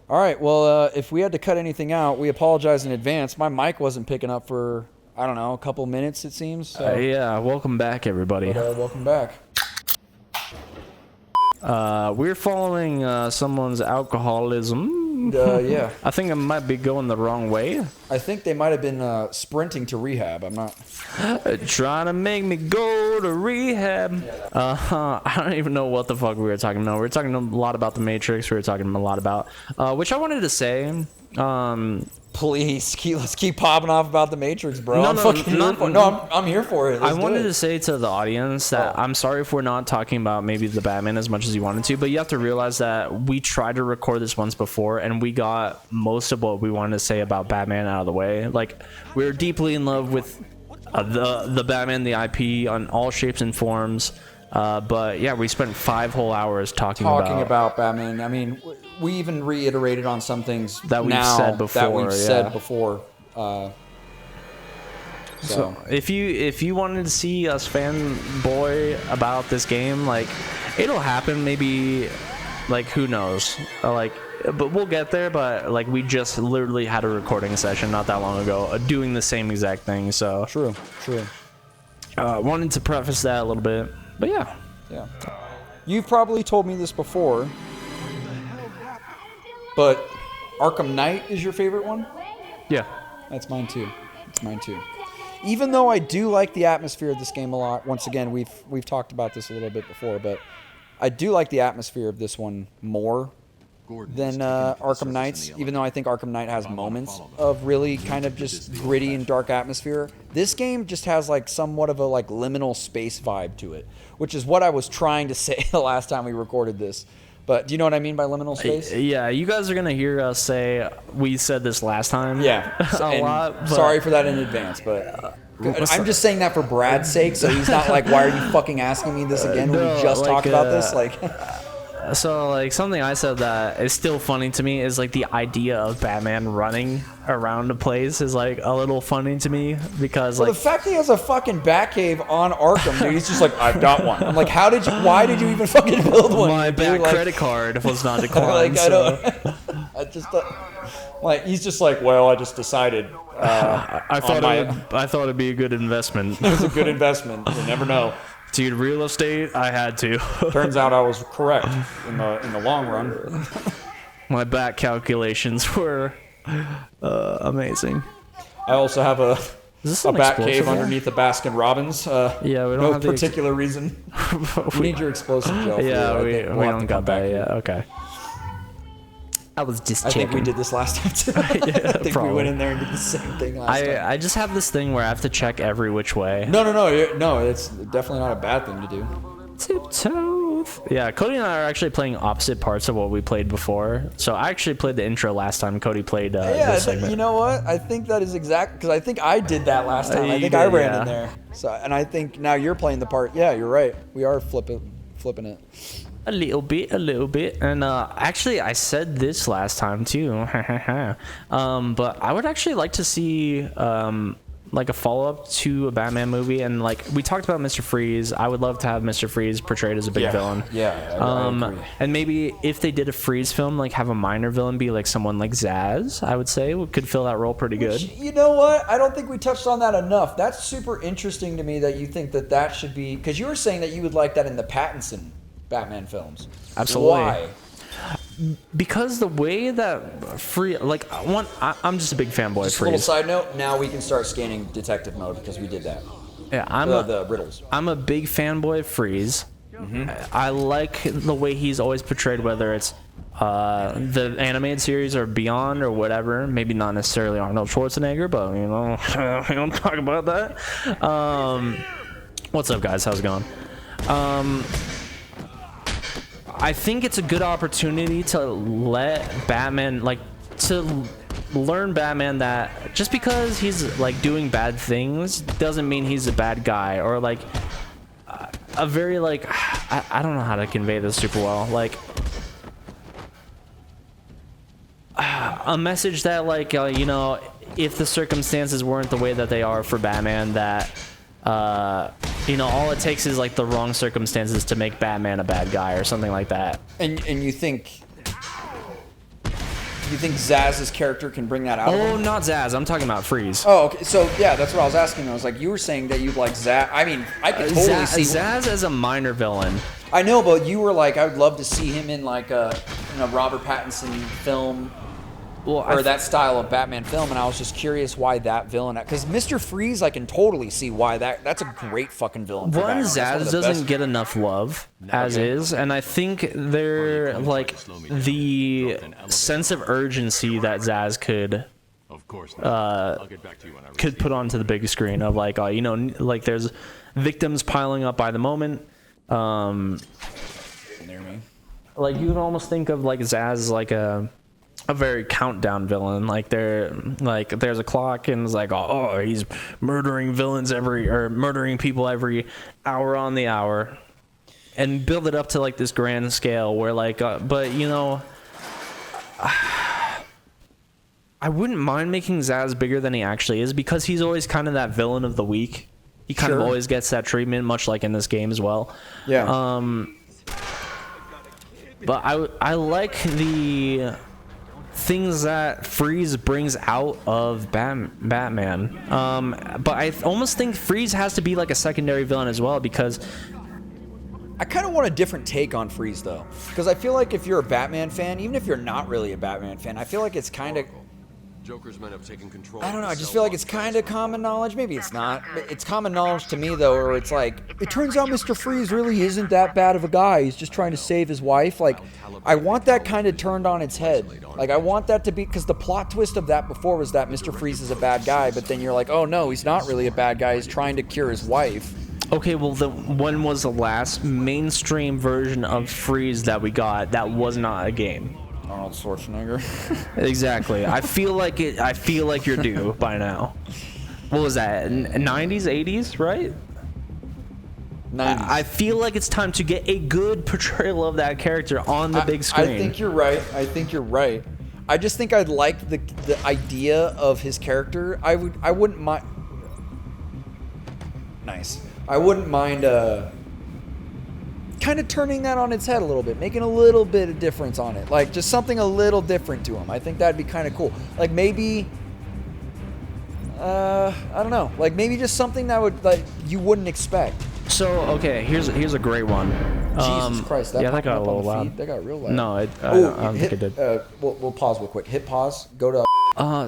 All right. Well, if we had to cut anything out, we apologize in advance. My mic wasn't picking up for, I don't know, a couple minutes, it seems. So. Yeah, welcome back, everybody. But, welcome back. We're following someone's alcoholism. Yeah. I think I might be going the wrong way. I think they might have been sprinting to rehab. I'm not... Trying to make me go to rehab. I don't even know what the fuck we were talking about. We were talking a lot about The Matrix. We were talking a lot about... which I wanted to say... Please, let's keep popping off about The Matrix, bro. I'm here for it. I wanted to say to the audience that I'm sorry if we're not talking about maybe the Batman as much as you wanted to, but you have to realize that we tried to record this once before and we got most of what we wanted to say about Batman out of the way. Like, we were deeply in love with the Batman, the IP, on all shapes and forms. But yeah, we spent 5 whole hours talking about Batman. I mean, we even reiterated on some things that we've said before. So if you wanted to see us fanboy about this game, like, it'll happen. Maybe, like, who knows? But we'll get there. But like, we just literally had a recording session not that long ago, doing the same exact thing. So true. Wanted to preface that a little bit. But yeah. You've probably told me this before, but Arkham Knight is your favorite one? Yeah. That's mine too. Even though I do like the atmosphere of this game a lot. Once again, we've talked about this a little bit before, but I do like the atmosphere of this one more than Arkham Knight's, even though I think Arkham Knight has moments of really kind of just gritty and dark atmosphere. This game just has like somewhat of a like liminal space vibe to it, which is what I was trying to say the last time we recorded this. But do you know what I mean by liminal space? Yeah, you guys are going to hear us say we said this last time. Yeah. a lot. But sorry for that in advance, but I'm just saying that for Brad's sake, so he's not like, why are you fucking asking me this again when we just talked about this? Like... So, like, something I said that is still funny to me is, like, the idea of Batman running around a place is, like, a little funny to me because, like... the fact that he has a fucking Batcave on Arkham, dude, he's just like, I've got one. I'm like, why did you even fucking build one? My Bat credit card was not declined, I just... like, he's just like, well, I just decided... I thought it'd be a good investment. It was a good investment. You never know. Dude, real estate, I had to. Turns out I was correct in the long run. My back calculations were amazing. I also have a bat cave underneath the Baskin Robbins. Yeah, we don't no have particular reason. We need your explosive gel. Yeah, we don't got that yet. Okay. I was just checking. I think we did this last time too. Yeah, I think probably. we went in there and did the same thing last time. I just have this thing where I have to check every which way. No, it's definitely not a bad thing to do. Tiptoe. Yeah, Cody and I are actually playing opposite parts of what we played before. So I actually played the intro last time. Cody played this segment. You know what? I think that is exact because I think I did that last time. I think I ran in there. So, and I think now you're playing the part. Yeah, you're right. We are flipping it. A little bit. And actually, I said this last time too. But I would actually like to see like a follow-up to a Batman movie. And like we talked about Mr. Freeze, I would love to have Mr. Freeze portrayed as a big villain. Yeah, I agree. And maybe if they did a Freeze film, like have a minor villain be like someone like Zaz, I would say could fill that role pretty good. You know what? I don't think we touched on that enough. That's super interesting to me that you think that should be, because you were saying that you would like that in the Pattinson Batman films. Absolutely. Why? Because the way that I'm just a big fanboy of Freeze. Just a little side note, now we can start scanning detective mode because we did that. Yeah, the riddles. I'm a big fanboy of Freeze. Mm-hmm. I like the way he's always portrayed, whether it's the animated series or Beyond or whatever. Maybe not necessarily Arnold Schwarzenegger, but you know, we don't talk about that. What's up, guys? How's it going? I think it's a good opportunity to let Batman, like, to learn Batman that just because he's, like, doing bad things doesn't mean he's a bad guy, or, like, a very, like, I don't know how to convey this super well, like, a message that, like, you know, if the circumstances weren't the way that they are for Batman, that you know, all it takes is like the wrong circumstances to make Batman a bad guy or something like that. And you think You think Zaz's character can bring that out? of Oh, him? not Zaz. I'm talking about Freeze. Oh, okay. So yeah, that's what I was asking. I was like, you were saying that you'd like Zaz. I mean, I could totally see Zaz as a minor villain. I know, but you were like, I would love to see him in like a Robert Pattinson film, or that style of Batman film. And I was just curious why that villain, because Mr. Freeze, I can totally see why that's a great fucking villain. For One, Batman. That's one of Zaz the doesn't best. get enough love as is, and I think they're like the sense of urgency that Zaz could could put onto the big screen of like like there's victims piling up by the moment. Like you can almost think of like Zaz as like a very countdown villain. Like there's a clock and it's like he's murdering murdering people every hour on the hour, and build it up to like this grand scale where like but I wouldn't mind making Zaz bigger than he actually is, because he's always kind of that villain of the week. He kind of always gets that treatment, much like in this game as well. Yeah. But I like the things that Freeze brings out of Batman. But I almost think Freeze has to be like a secondary villain as well, because I kind of want a different take on Freeze though, because I feel like if you're a Batman fan, even if you're not really a Batman fan, I feel like it's kind of. Joker's men have taken control. I don't know. I just feel like it's kind of common knowledge. Maybe it's not. It's common knowledge to me, though, where it's like, it turns out Mr. Freeze really isn't that bad of a guy. He's just trying to save his wife. Like, I want that kind of turned on its head. Like, I want that to be, because the plot twist of that before was that Mr. Freeze is a bad guy, but then you're like, oh no, he's not really a bad guy. He's trying to cure his wife. okay, well, when was the last mainstream version of Freeze that we got that was not a game? Arnold Schwarzenegger. Exactly. I feel like you're due by now. What was that? 90s, 80s, right? 90s. I feel like it's time to get a good portrayal of that character on the big screen. I think you're right. I just think I'd like the idea of his character. I wouldn't mind. Nice. I wouldn't mind kind of turning that on its head a little bit, making a little bit of difference on it, like just something a little different to him. I think that'd be kind of cool. Like maybe, I don't know, like maybe just something that would like you wouldn't expect. So okay, here's a great one. Jesus Christ, that got a little loud. That got real loud. No, I don't think it did. We'll pause real quick. Hit pause. Go to.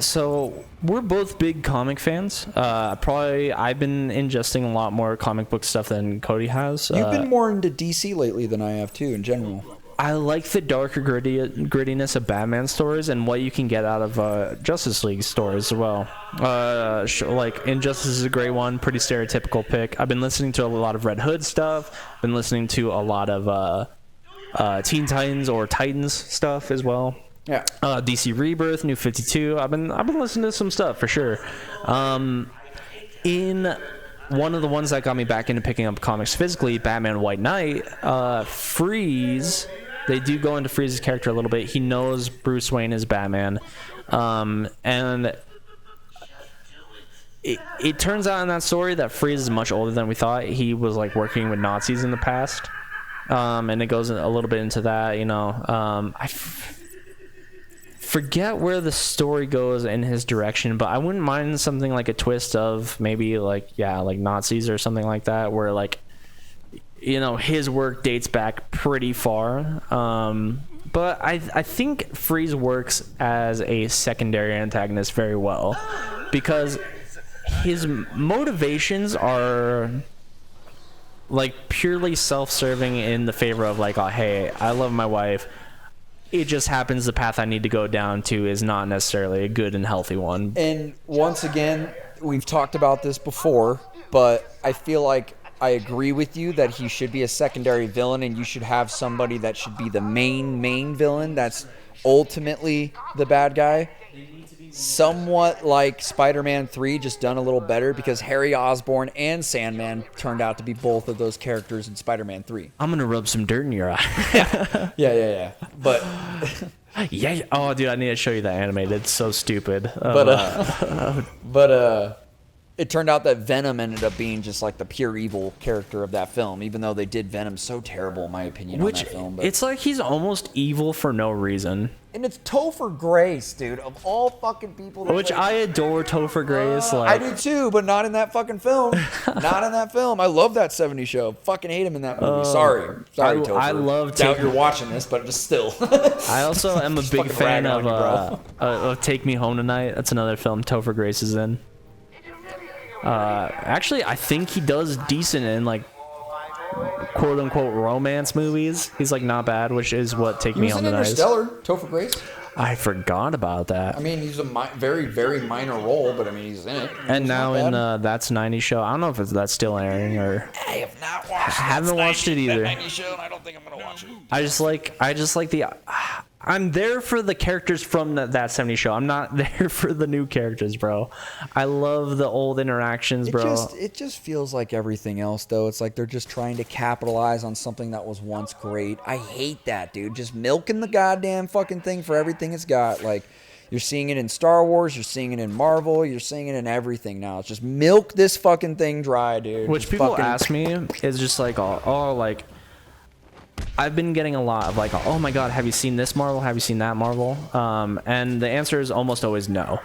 So we're both big comic fans. I've been ingesting a lot more comic book stuff than Cody has. You've been more into DC lately than I have too, in general. I like the darker grittiness of Batman stories and what you can get out of Justice League stories as well. Like Injustice is a great one, pretty stereotypical pick. I've been listening to a lot of Red Hood stuff. Been listening to a lot of Teen Titans or Titans stuff as well. Yeah. DC Rebirth, New 52. I've been listening to some stuff for sure. In one of the ones that got me back into picking up comics physically, Batman White Knight, Freeze. They do go into Freeze's character a little bit. He knows Bruce Wayne is Batman, and it turns out in that story that Freeze is much older than we thought. He was like working with Nazis in the past, and it goes a little bit into that. I forget where the story goes in his direction, but I wouldn't mind something like a twist of maybe like Nazis or something like that, where like his work dates back pretty far. But I think Freeze works as a secondary antagonist very well, because his motivations are like purely self-serving in the favor of like, oh hey, I love my wife. It just happens the path I need to go down to is not necessarily a good and healthy one. And once again, we've talked about this before, but I feel like I agree with you that he should be a secondary villain, and you should have somebody that should be the main villain that's ultimately the bad guy. Somewhat like Spider-Man 3, just done a little better, because Harry Osborn and Sandman turned out to be both of those characters in Spider-Man 3. I'm going to rub some dirt in your eye. Yeah. But... yeah. Oh, dude, I need to show you that anime. It's so stupid. But it turned out that Venom ended up being just like the pure evil character of that film, even though they did Venom so terrible, in my opinion, on that film. But it's like he's almost evil for no reason. And it's Topher Grace, dude, of all fucking people. Which I adore Topher Grace. I do too, but not in that fucking film. Not in that film. I love that 70s show. Fucking hate him in that movie. Sorry, Topher. I love Doubt you're watching this, but just still. I also am a big fucking fan rag on of Take Me Home Tonight. That's another film Topher Grace is in. Actually, I think he does decent in like quote unquote romance movies. He's like not bad, which is what Take Me Home Tonight is. Interstellar, Topher Grace. I forgot about that. I mean, he's a very, very minor role, but I mean, he's in it. And now in That's 90 Show. I don't know if that's still airing or. I have not watched. I haven't watched it either. That 90 show, and I don't think I'm gonna watch it. I just like the. I'm there for the characters from that 70s show. I'm not there for the new characters, bro. I love the old interactions, bro. It just feels like everything else, though. It's like they're just trying to capitalize on something that was once great. I hate that, dude. Just milking the goddamn fucking thing for everything it's got. Like, you're seeing it in Star Wars, you're seeing it in Marvel, you're seeing it in everything now. It's just milk this fucking thing dry, dude. Which just people fucking... ask me is just like, oh, like. I've been getting a lot of like, oh my god, have you seen this Marvel? Have you seen that Marvel? And the answer is almost always no.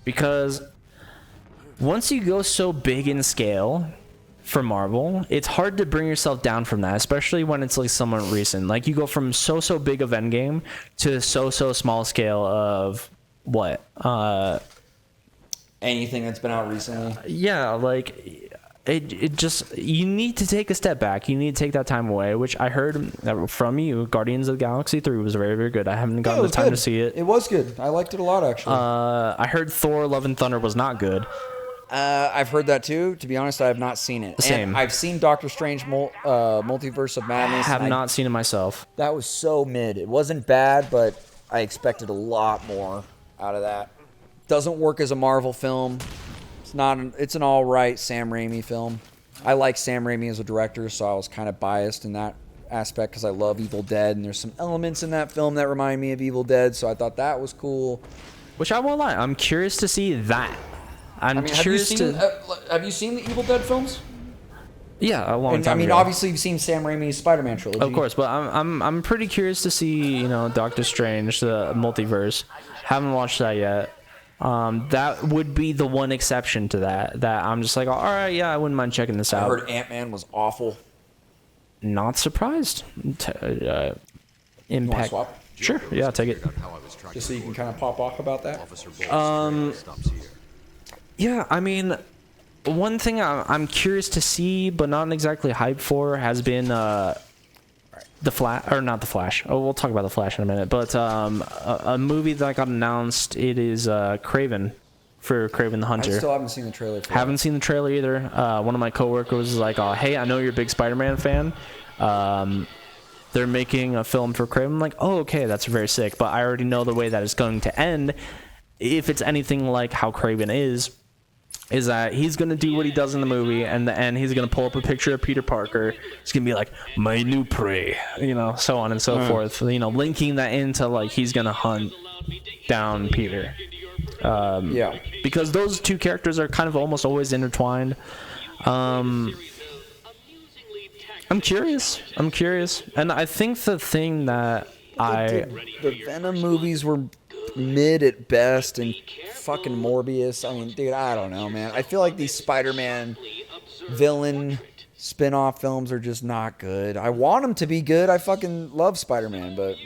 Because once you go so big in scale for Marvel, it's hard to bring yourself down from that, especially when it's like somewhat recent. Like you go from so big of Endgame to so small scale of what? Anything that's been out recently. Yeah, like... It just, you need to take a step back. You need to take that time away, which I heard from you. Guardians of the Galaxy 3 was very, very good. I haven't gotten the time to see it. It was good. I liked it a lot, actually. I heard Thor Love and Thunder was not good. I've heard that too. To be honest, I have not seen it. Same. And I've seen Doctor Strange Multiverse of Madness. I have not seen it myself. That was so mid. It wasn't bad, but I expected a lot more out of that. Doesn't work as a Marvel film. It's an all right Sam Raimi film. I like Sam Raimi as a director, so I was kind of biased in that aspect because I love Evil Dead, and there's some elements in that film that remind me of Evil Dead, so I thought that was cool. Which I won't lie, I'm curious to see that. I'm curious have you seen the Evil Dead films? Yeah, a long time ago. Obviously you've seen Sam Raimi's Spider-Man trilogy. Of course, but I'm pretty curious to see, Doctor Strange, the multiverse. Haven't watched that yet. That would be the one exception to that I'm just like, all right, yeah, I wouldn't mind checking this out. I heard Ant-Man was awful. Not surprised. Impact. You want to swap? Sure, yeah, I'll take it. Just so you can kind of pop off about that. Yeah, I mean, one thing I'm curious to see, but not exactly hyped for, has been the Flash, or not the Flash. Oh, we'll talk about the Flash in a minute. But a movie that got announced. It is Kraven, for Kraven the Hunter. I still haven't seen the trailer. Haven't seen the trailer either. One of my coworkers was like, "Oh, hey, I know you're a big Spider-Man fan. They're making a film for Kraven." I'm like, "Oh, okay, that's very sick." But I already know the way that it's going to end. If it's anything like how Kraven is that he's going to do what he does in the movie, and the end he's going to pull up a picture of Peter Parker. He's going to be like, "My new prey," so on and so forth. Linking that into like he's going to hunt down Peter. Yeah. Because those two characters are kind of almost always intertwined. I'm curious. And I think the thing that the Venom movies were mid at best, and fucking Morbius. I mean, dude, I don't know, man. I feel like these Spider-Man villain spin-off films are just not good. I want them to be good. I fucking love Spider-Man, but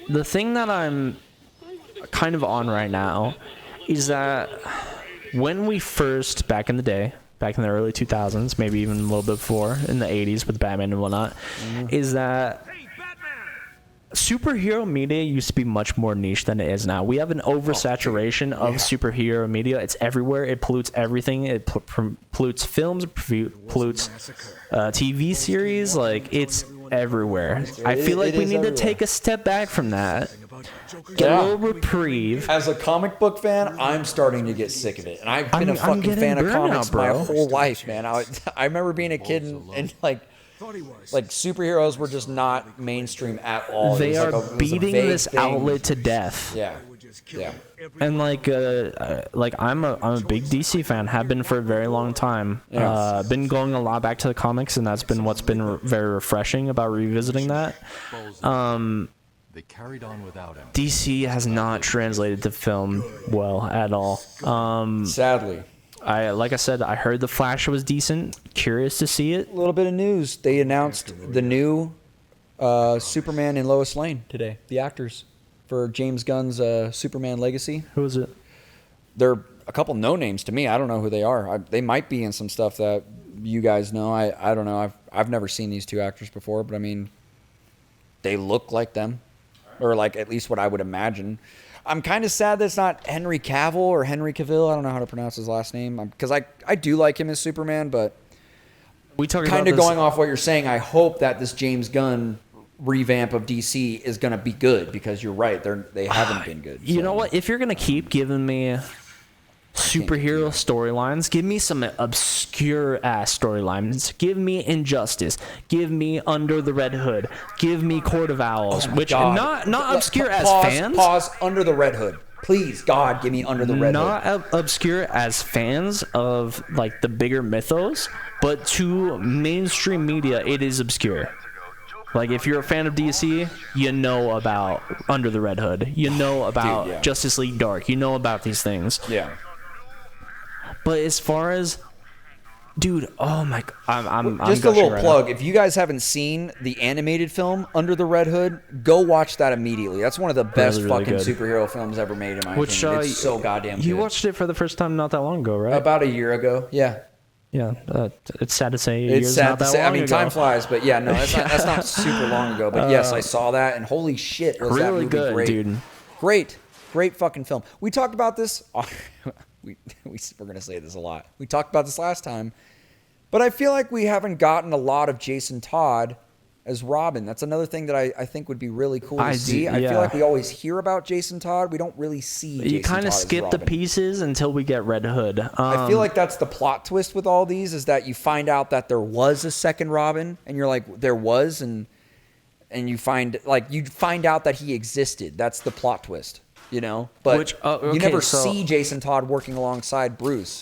the thing that I'm kind of on right now is that when we first, back in the day, back in the early 2000s, maybe even a little bit before, in the 80s with Batman and whatnot, is that superhero media used to be much more niche than it is now. We have an oversaturation of superhero media. It's everywhere. It pollutes everything. It pollutes films, pollutes TV series. Like, it's everywhere. I feel like we need to take a step back from that. Get a little reprieve. As a comic book fan, I'm starting to get sick of it. And I've been a fucking fan of comics my whole life, man. I remember being a kid and like superheroes were just not mainstream at all. They are beating this outlet to death. Yeah. And like I'm a big DC fan. Have been for a very long time. Been going a lot back to the comics, and that's been what's been very refreshing about revisiting that. they carried on without him. DC has not translated the film well at all. Sadly. Like I said, I heard The Flash was decent. Curious to see it. A little bit of news. They announced the new Superman and Lois Lane today. The actors for James Gunn's Superman Legacy. Who is it? They're a couple no names to me. I don't know who they are. They might be in some stuff that you guys know. I don't know. I've never seen these two actors before, but I mean, they look like them, or like at least what I would imagine. I'm kind of sad that it's not Henry Cavill or Henry Cavill. I don't know how to pronounce his last name because I do like him as Superman, but We talked about kind of this- going off what you're saying. I hope that this James Gunn revamp of DC is going to be good because you're right. They haven't been good. You so. know what? If you're gonna keep giving me superhero storylines, give me some obscure ass storylines. Give me Injustice. Give me Under the Red Hood. Give me Court of Owls, which God. not obscure as Pause, fans. Pause. Under the Red Hood. Please, God, give me Under the Red Hood. Not obscure as fans of like the bigger mythos, but to mainstream media, it is obscure. Like if you're a fan of DC, you know about Under the Red Hood. You know about Dude, yeah. Justice League Dark. You know about these things. Yeah. But as far as, dude, oh my, I'm Just a gushing little right plug. If you guys haven't seen the animated film Under the Red Hood, go watch that immediately. That's one of the best Really, really fucking good. superhero films ever made, in my now. Which opinion. It's so goddamn good. you watched it for the first time not that long ago, right? About a year ago. Yeah. Yeah, it's sad to say. It's year's sad not to that say. I long mean, ago. time flies, but yeah, no, that's not super long ago. But yes, I saw that, and holy shit, was that Really movie good, great. dude. Great fucking film. We talked about this. We're going to say this a lot. We talked about this last time, but I feel like we haven't gotten a lot of Jason Todd as Robin. That's another thing that I think would be really cool to see. I yeah. feel like we always hear about Jason Todd. We don't really see Jason You kind Todd of as skip the Robin. pieces until we get Red Hood. I feel like that's the plot twist with all these is that you find out that there was a second Robin, and you're like, there was, and you find out that he existed. That's the plot twist, you know. But Which, okay, you never so- see Jason Todd working alongside Bruce.